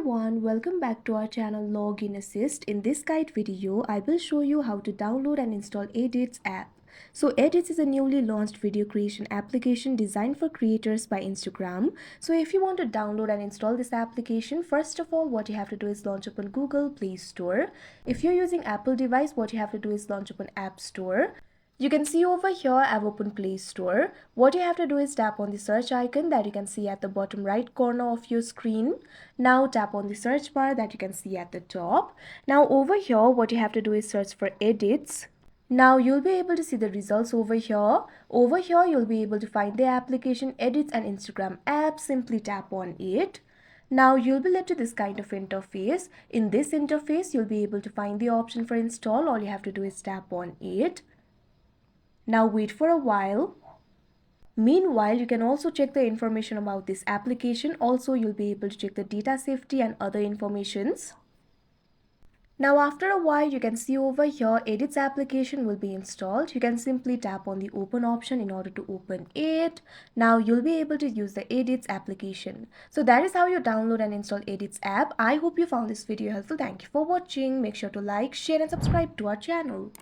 everyone, welcome back to our channel Login Assist. In this guide video, I will show you how to download and install Edits app. So Edits is a newly launched video creation application designed for creators by Instagram. So if you want to download and install this application, first of all, what you have to do is launch up on Google Play Store. If you're using Apple device, what you have to do is launch up on App Store. You can see over here I've opened Play Store. What you have to do is tap on the search icon that you can see at the bottom right corner of your screen. Now tap on the search bar that you can see at the top. Now over here what you have to do is search for Edits. Now you'll be able to see the results over here. Over here you'll be able to find the application Edits and Instagram app. Simply tap on it. Now you'll be led to this kind of interface. In this interface you'll be able to find the option for install. All you have to do is tap on it. Now wait for a while. Meanwhile, you can also check the information about this application. Also, you'll be able to check the data safety and other informations. Now after a while, you can see over here, Edits application will be installed. You can simply tap on the open option in order to open it. Now you'll be able to use the Edits application. So that is how you download and install Edits app. I hope you found this video helpful. Thank you for watching. Make sure to like, share and subscribe to our channel.